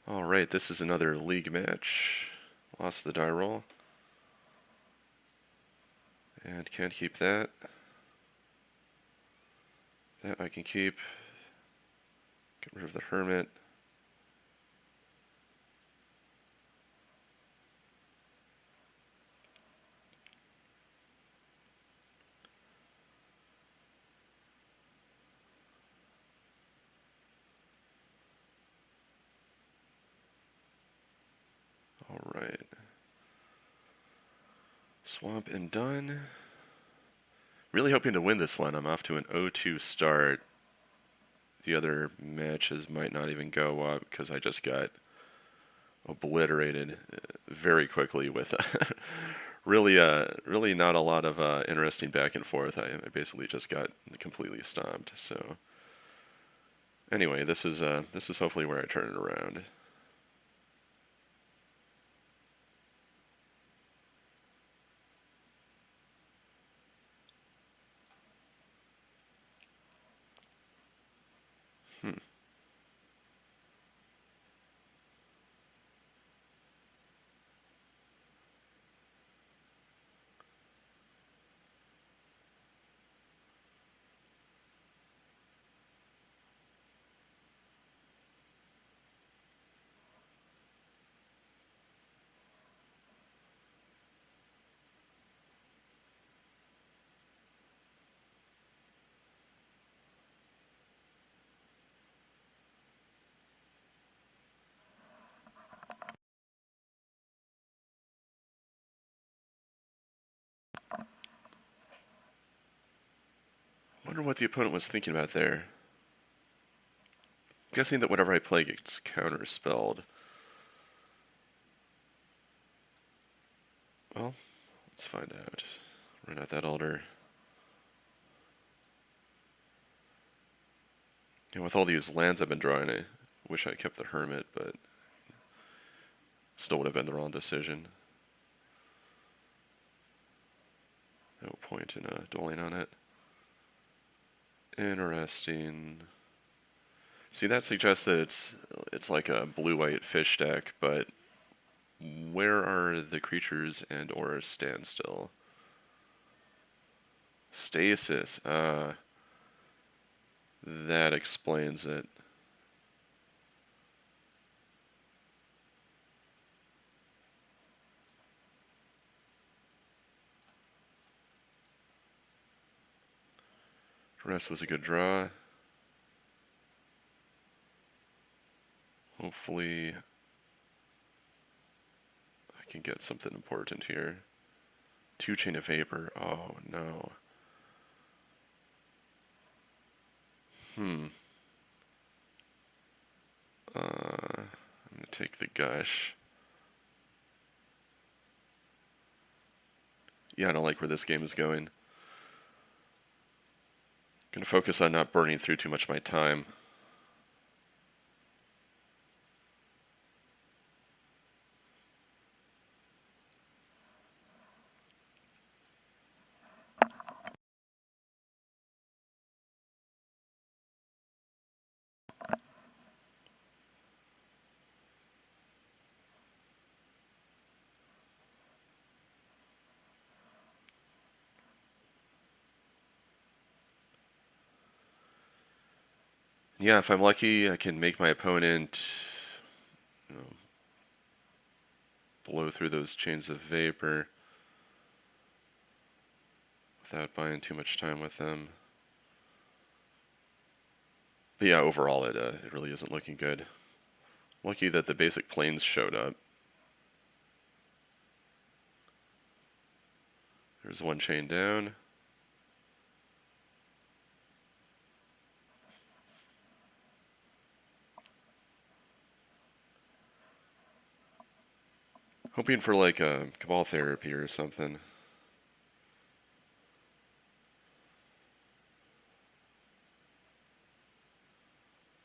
Alright, this is another league match. Lost the die roll. And can't keep that. That I can keep. Get rid of the hermit. Alright. Swamp and done. Really hoping to win this one. I'm off to an 0-2 start. The other matches might not even go up because I just got obliterated very quickly with really not a lot of interesting back and forth. I basically just got completely stomped. So anyway, this is hopefully where I turn it around. Wonder what the opponent was thinking about there. Guessing that whatever I play gets counterspelled. Well, let's find out. Run out that altar. And with all these lands I've been drawing, I wish I kept the hermit, but still would have been the wrong decision. No point in dwelling on it. Interesting. See, that suggests that it's like a blue-white fish deck, but where are the creatures and or standstill? Stasis. That explains it. Rest was a good draw. Hopefully I can get something important here. 2 Chain of Vapor. Oh no. I'm gonna take the Gush. Yeah, I don't like where this game is going. Gonna focus on not burning through too much of my time. Yeah, if I'm lucky, I can make my opponent blow through those chains of vapor without buying too much time with them. But yeah, overall it really isn't looking good. Lucky that the basic planes showed up. There's 1 chain down. Hoping for like a Cabal Therapy or something.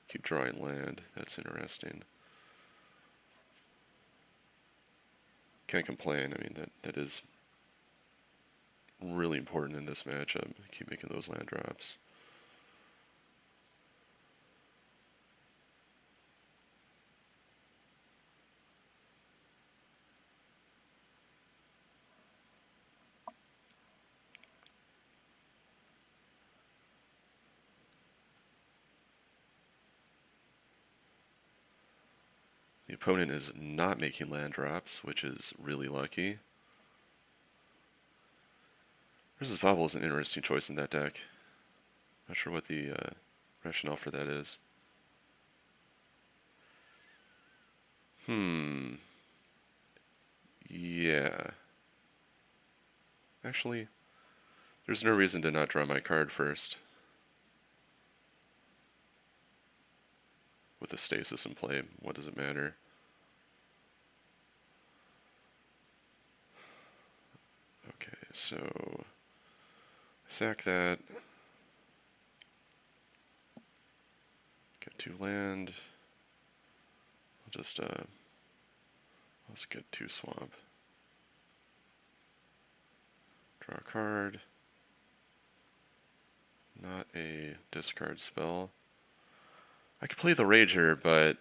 Keep drawing land. That's interesting. Can't complain. I mean, that is really important in this matchup. Keep making those land drops. opponent is not making land drops, which is really lucky. Versus Bobble is an interesting choice in that deck. Not sure what the rationale for that is. Yeah. Actually, there's no reason to not draw my card first. With the Stasis in play, what does it matter? Okay, so sack that. Get 2 land. I'll just let's get 2 swamp. Draw a card. Not a discard spell. I could play the Rager, but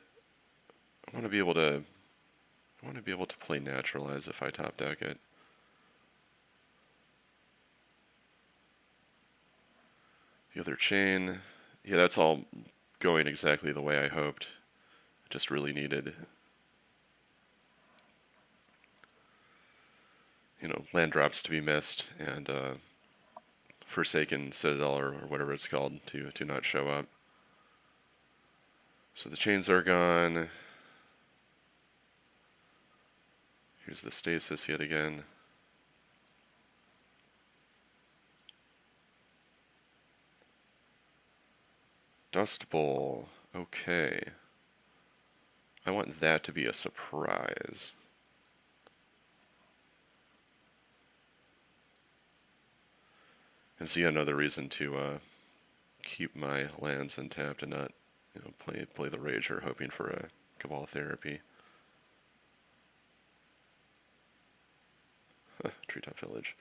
I want to be able to play Naturalize if I top deck it. The other chain, yeah, that's all going exactly the way I hoped. I just really needed, land drops to be missed and Forsaken Citadel or whatever it's called to not show up. So the chains are gone. Here's the Stasis yet again. Dust Bowl. Okay. I want that to be a surprise. And see another reason to keep my lands untapped and not, play the Rager, hoping for a Cabal Therapy. Treetop Village.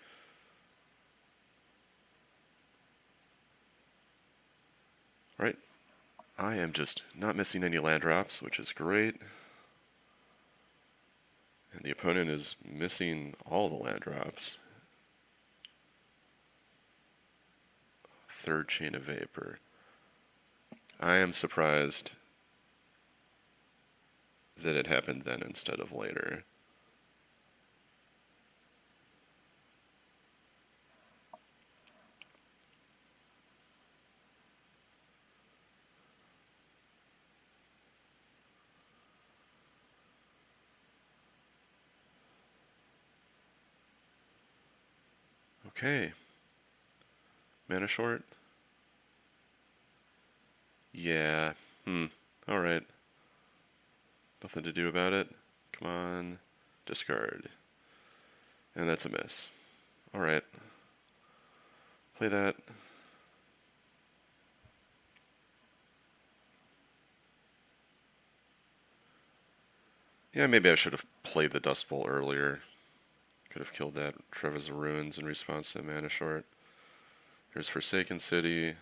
Alright. I am just not missing any land drops, which is great. And the opponent is missing all the land drops. Third Chain of Vapor. I am surprised that it happened then instead of later. Okay. Mana short? Yeah. Alright. Nothing to do about it. Come on. Discard. And that's a miss. Alright. Play that. Yeah, maybe I should have played the Dust Bowl earlier. Could have killed that Trevor's of Ruins in response to mana short. Here's Forsaken City.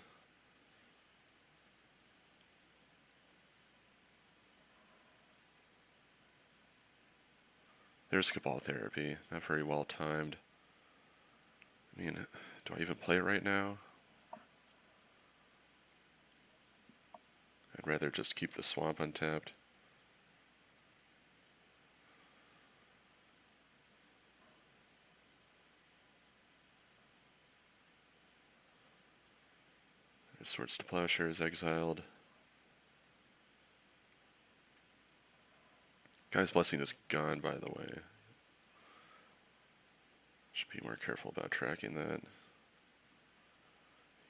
There's Cabal Therapy. Not very well timed. I mean, do I even play it right now? I'd rather just keep the swamp untapped. Swords to Plowshares exiled. Guy's Blessing is gone, by the way. Should be more careful about tracking that.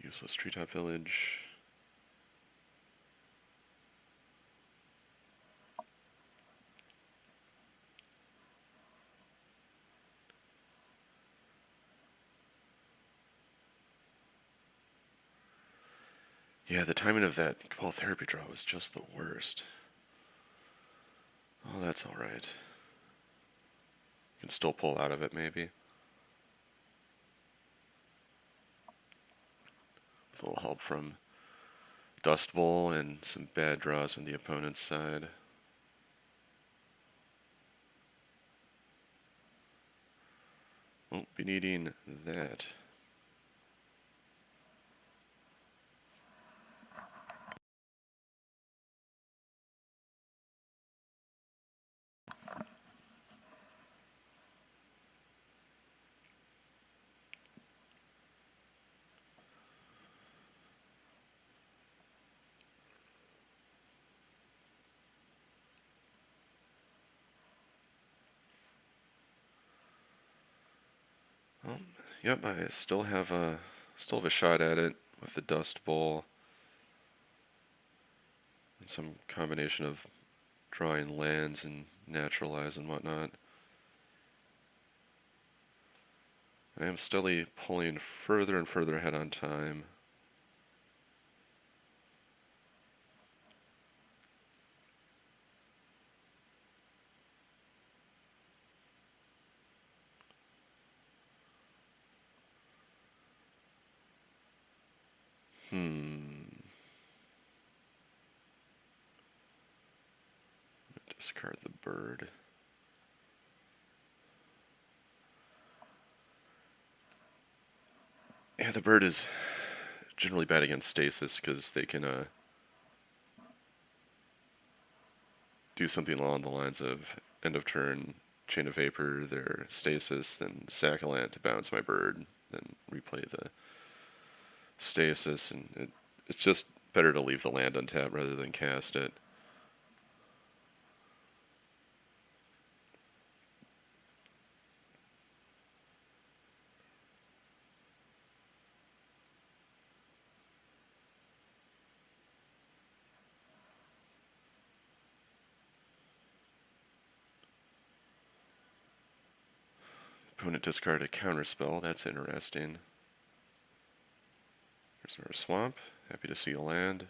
Useless Treetop Village. Yeah, the timing of that Cabal Therapy draw was just the worst. Oh, that's alright. Can still pull out of it, maybe. With a little help from Dust Bowl and some bad draws on the opponent's side. Won't be needing that. Yep, I still have a shot at it with the Dust Bowl and some combination of drawing lands and naturalize and whatnot. I am steadily pulling further and further ahead on time. Discard the bird. Yeah, the bird is generally bad against Stasis because they can do something along the lines of end of turn, Chain of Vapor, their Stasis, then sack a land to bounce my bird, then replay the Stasis, and it's just better to leave the land untapped rather than cast it. Opponent discarded a counterspell. That's interesting. There's our swamp. Happy to see a land.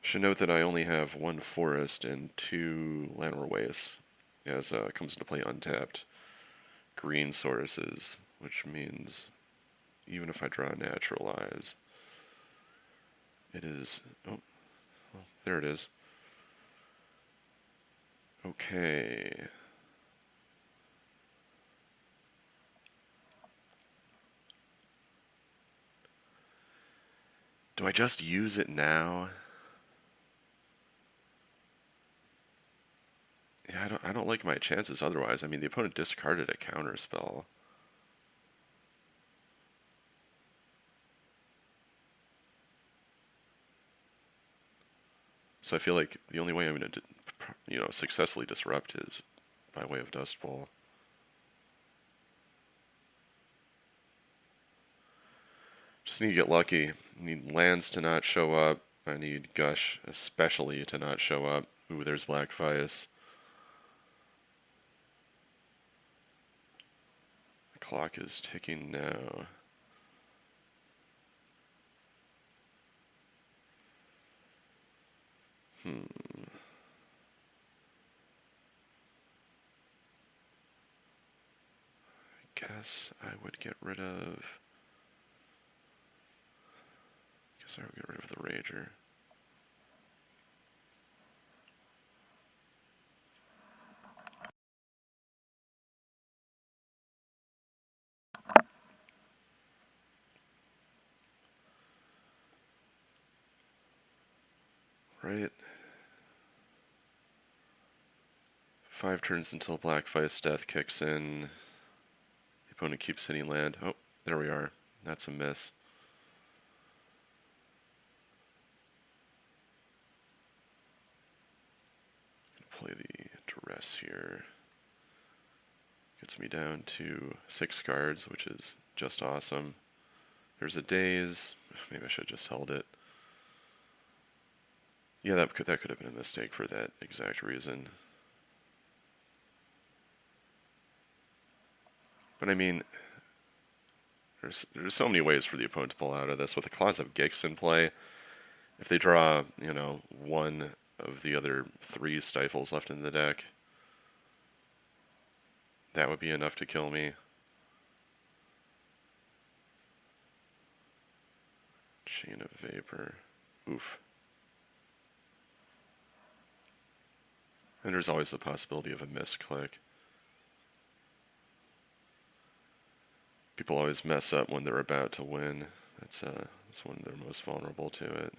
Should note that I only have one forest and two Llanowar Wastes, as comes into play untapped green sources, which means even if I draw Naturalize, it is... Oh, well, there it is. Okay. Do I just use it now? Yeah, I don't like my chances otherwise. I mean, the opponent discarded a counterspell. So I feel like the only way I'm going to, successfully disrupt is by way of Dust Bowl. Just need to get lucky. I need lands to not show up. I need Gush especially to not show up. Ooh, there's Black Vice. The clock is ticking now. Guess I would get rid of... Guess I would get rid of the Rager. Right. 5 turns until Black Vice Death kicks in. The opponent keeps hitting land. Oh, there we are. That's a miss. Play the Duress here. Gets me down to 6 cards, which is just awesome. There's a Daze. Maybe I should have just held it. Yeah, that could have been a mistake for that exact reason. But I mean, there's so many ways for the opponent to pull out of this. With a Claws of Gix in play, if they draw, one of the other 3 Stifles left in the deck, that would be enough to kill me. Chain of Vapor. Oof. And there's always the possibility of a misclick. People always mess up when they're about to win. That's when they're most vulnerable to it.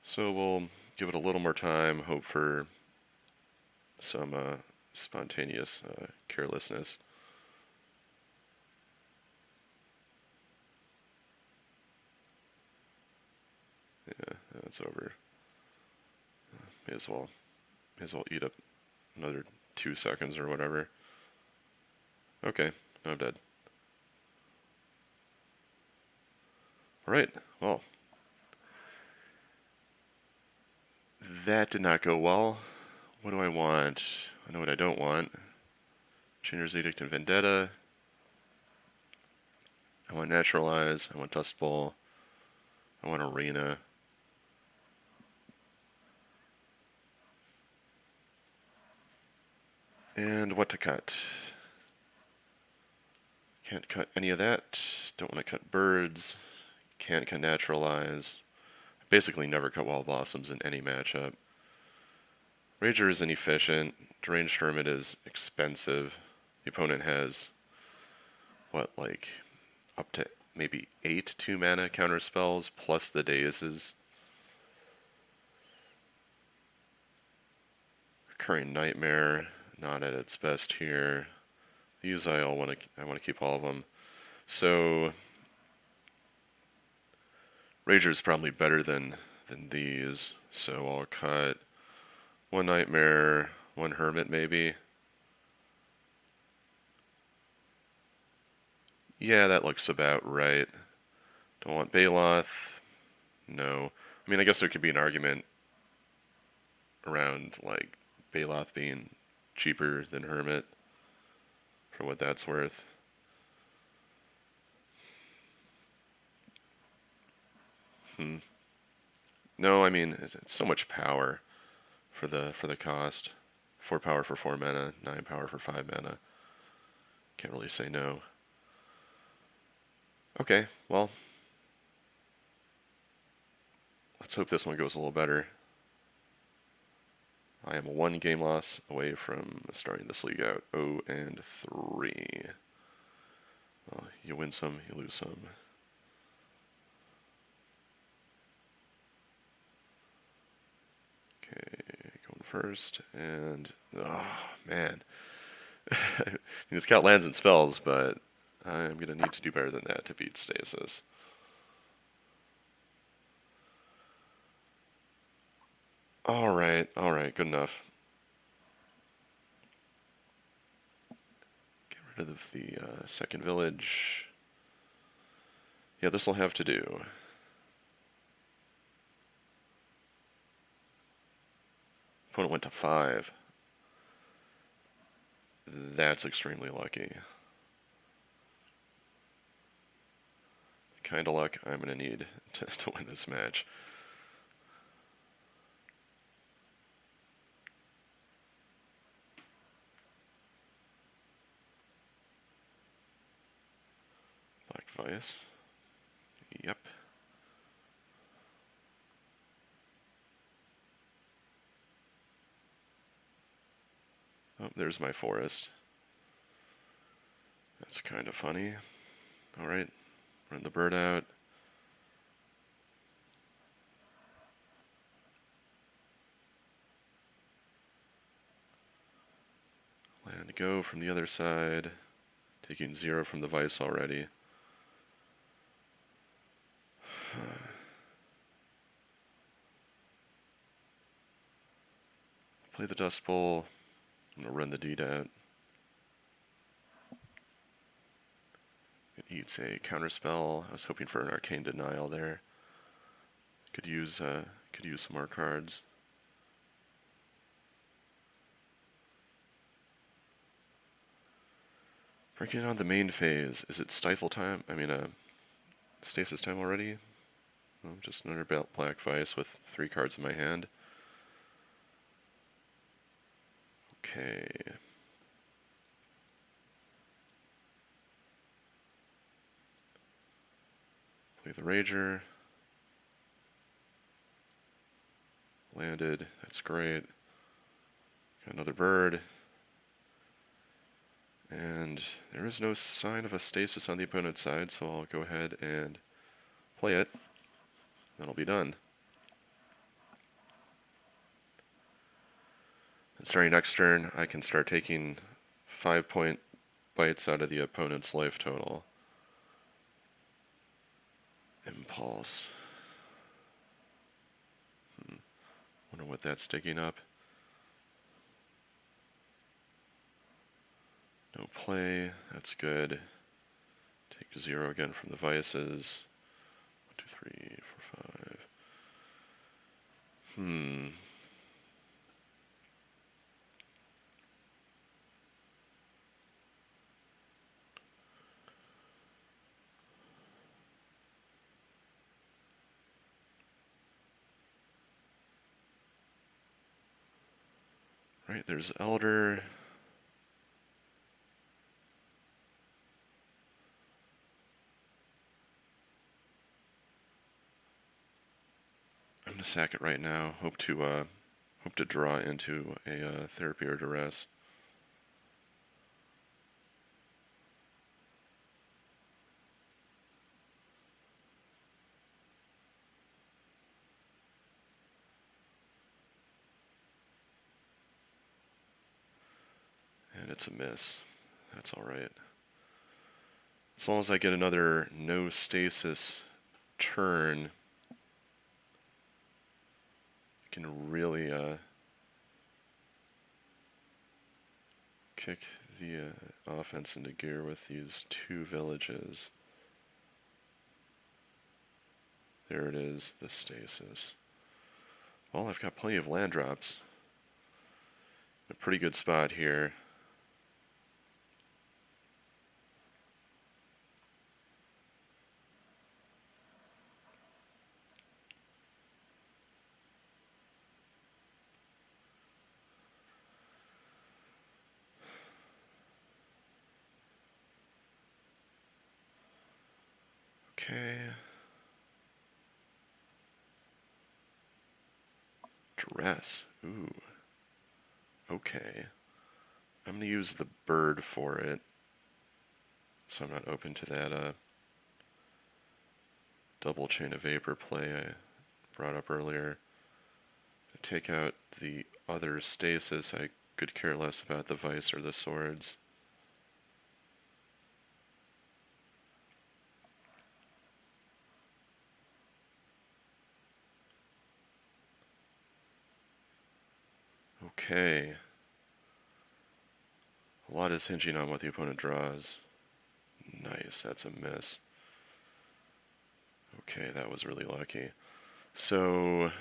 So we'll give it a little more time, hope for some spontaneous carelessness. Yeah, that's over. May as well eat up another 2 seconds or whatever. Okay, now I'm dead. Alright, well. That did not go well. What do I want? I know what I don't want. Chainer's Edict and Vendetta. I want Naturalize. I want Dust Bowl. I want Arena. And what to cut? Can't cut any of that. Don't want to cut birds. Can't cut Naturalize. Basically never cut Wild Blossoms in any matchup. Rager is inefficient. Deranged Hermit is expensive. The opponent has, what, like, up to maybe 8 2-mana counter spells plus the deises. Recurring Nightmare, not at its best here. These I want to keep all of them. So Rager is probably better than these. So I'll cut one Nightmare, one Hermit maybe. Yeah, that looks about right. Don't want Baloth. No. I mean, I guess there could be an argument around, like, Baloth being cheaper than Hermit, for what that's worth. No, I mean, it's so much power for the cost. 4 power for 4 mana, 9 power for 5 mana. Can't really say no. Okay, well, let's hope this one goes a little better. I am 1 game loss away from starting this league out 0-3. Well, you win some, you lose some. Okay, going first, and oh man, I mean, it's got lands and spells, but I'm gonna need to do better than that to beat Stasis. All right, good enough. Get rid of the second village. Yeah, this will have to do. Opponent went to 5. That's extremely lucky. The kind of luck I'm going to need to win this match. Black Vice. Yep. Oh, there's my forest. That's kind of funny. Alright, run the bird out. Land go from the other side. Taking 0 from the Vice already. Play the Dust Bowl. I'm going to run the deed out. It eats a counterspell. I was hoping for an Arcane Denial there. Could use some more cards. Breaking on the main phase. Is it Stifle time? I mean, Stasis time already? Well, just another Black Vice with 3 cards in my hand. Okay. Play the Rager. Landed. That's great. Got another bird. And there is no sign of a Stasis on the opponent's side, so I'll go ahead and play it. Then I'll be done. And starting next turn, I can start taking 5-point bites out of the opponent's life total. Impulse. Wonder what that's digging up. No play, that's good. Take 0 again from the vices. 1, 2, 3, 4, 5. Right, there's Elder. I'm gonna sack it right now. Hope to draw into a therapy or duress. And it's a miss. That's alright. As long as I get another no stasis turn, I can really kick the offense into gear with these 2 villages. There it is, the stasis. Well, I've got plenty of land drops. A pretty good spot here. Okay. Dress. Ooh. Okay. I'm going to use the bird for it. So I'm not open to that double chain of vapor play I brought up earlier. To take out the other stasis, I could care less about the vice or the swords. Okay. A lot is hinging on what the opponent draws. Nice, that's a miss. Okay, that was really lucky. So,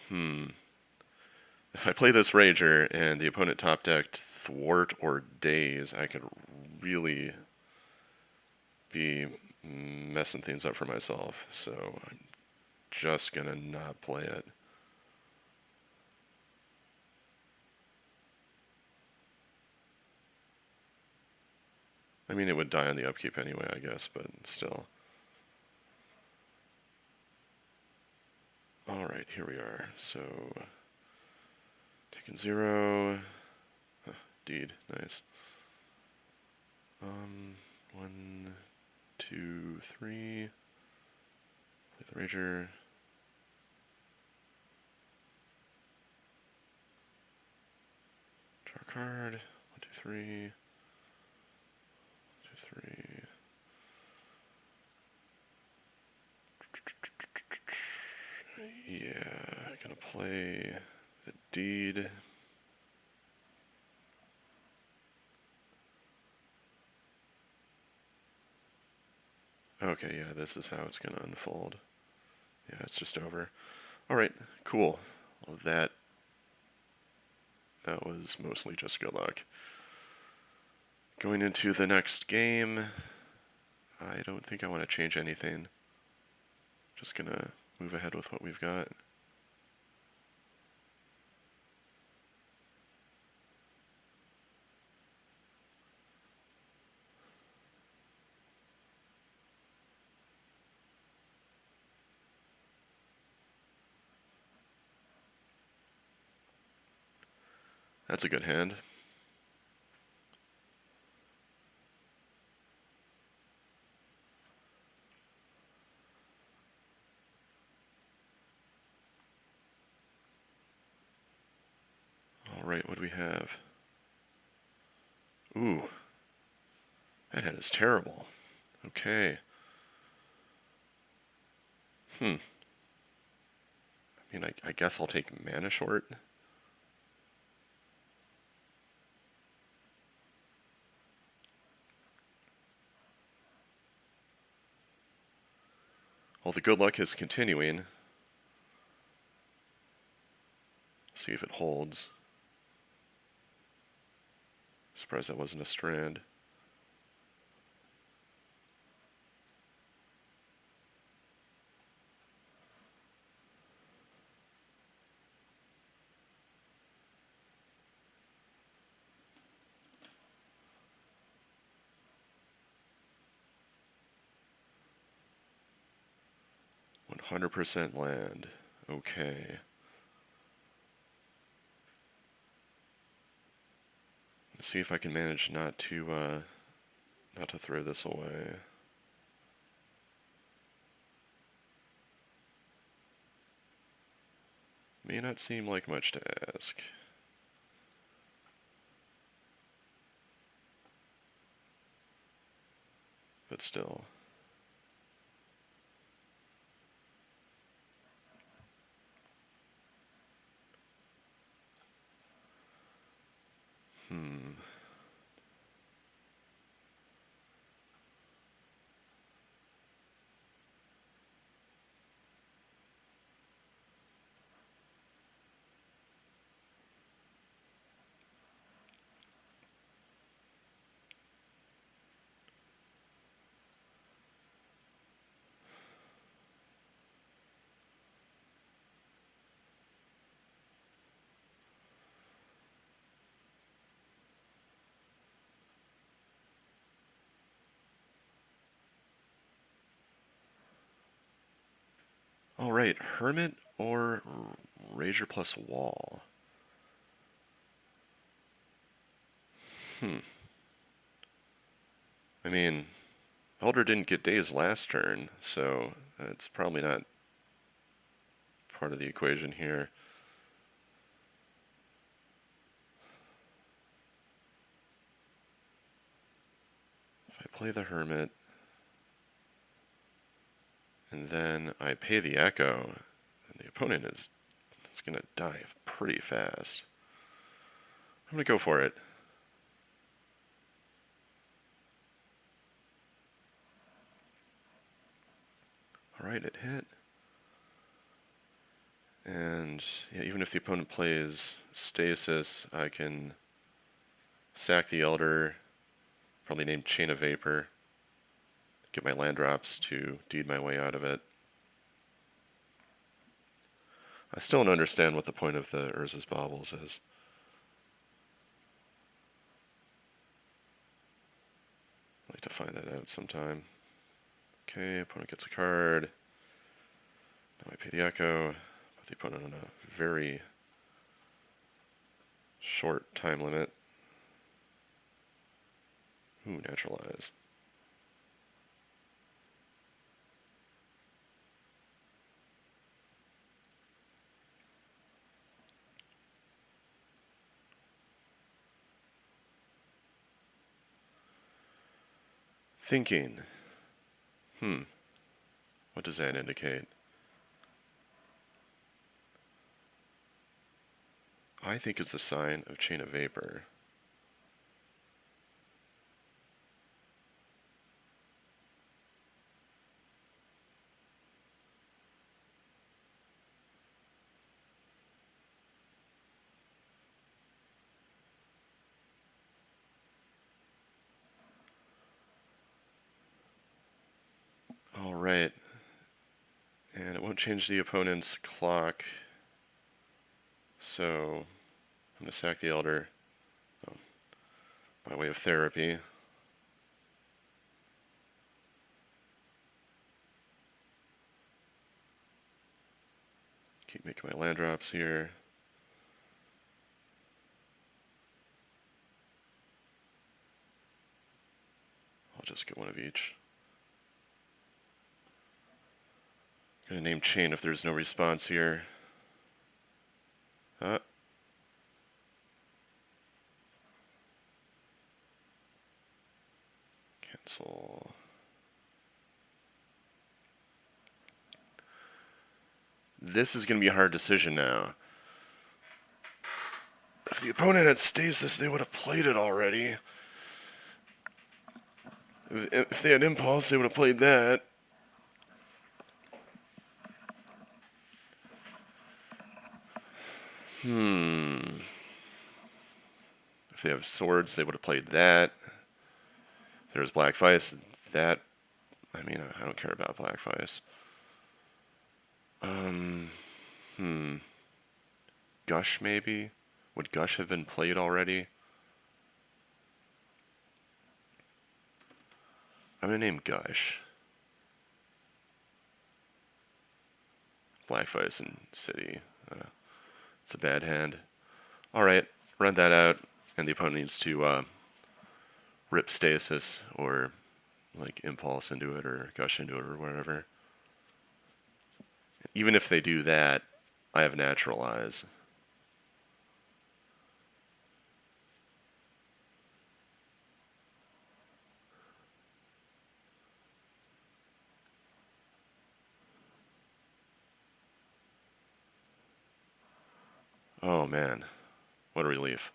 if I play this Rager and the opponent top decked Thwart or Daze, I could really be messing things up for myself. So I'm just gonna not play it. I mean, it would die on the upkeep anyway, I guess, but still. Alright, here we are. So, taking 0. Deed, nice. 1, 2, 3. Play the Rager. Draw a card. 1, 2, 3. 2, 3. Yeah, gonna play the Deed. Okay, yeah, this is how it's gonna unfold. Yeah, it's just over. Alright, cool. Well, that was mostly just good luck. Going into the next game, I don't think I want to change anything. Just gonna move ahead with what we've got. That's a good hand. Alright, what do we have? Ooh. That hand is terrible. Okay. I I mean, I guess I'll take mana short. Well, the good luck is continuing. See if it holds. Surprised that wasn't a strand. %100% land. Okay. Let's see if I can manage not to throw this away. May not seem like much to ask. But still. Hmm. Alright, Hermit or Rager plus Wall? I mean, Elder didn't get days last turn, so it's probably not part of the equation here. If I play the Hermit, and then I pay the Echo, and the opponent is going to die pretty fast. I'm going to go for it. Alright, it hit. And yeah, even if the opponent plays Stasis, I can sack the Elder, probably name Chain of Vapor, get my land drops to deed my way out of it. I still don't understand what the point of the Urza's Baubles is. I'd like to find that out sometime. Okay, opponent gets a card. Now I pay the Echo. Put the opponent on a very short time limit. Ooh, Naturalize. Thinking. What does that indicate? I think it's a sign of Chain of Vapor. Alright. And it won't change the opponent's clock. So I'm going to sack the Elder by way of therapy. Keep making my land drops here. I'll just get one of each. I'm going to name Chain if there's no response here. Cancel. This is going to be a hard decision now. If the opponent had Stasis, they would have played it already. If they had Impulse, they would have played that. If they have Swords, they would have played that. If there was Black Vice, that... I mean, I don't care about Black Vice. Gush, maybe? Would Gush have been played already? I'm gonna name Gush. Black Vice and City. It's a bad hand. Alright, run that out, and the opponent needs to rip Stasis, or like Impulse into it, or Gush into it, or whatever. Even if they do that, I have Naturalize. Oh man, what a relief.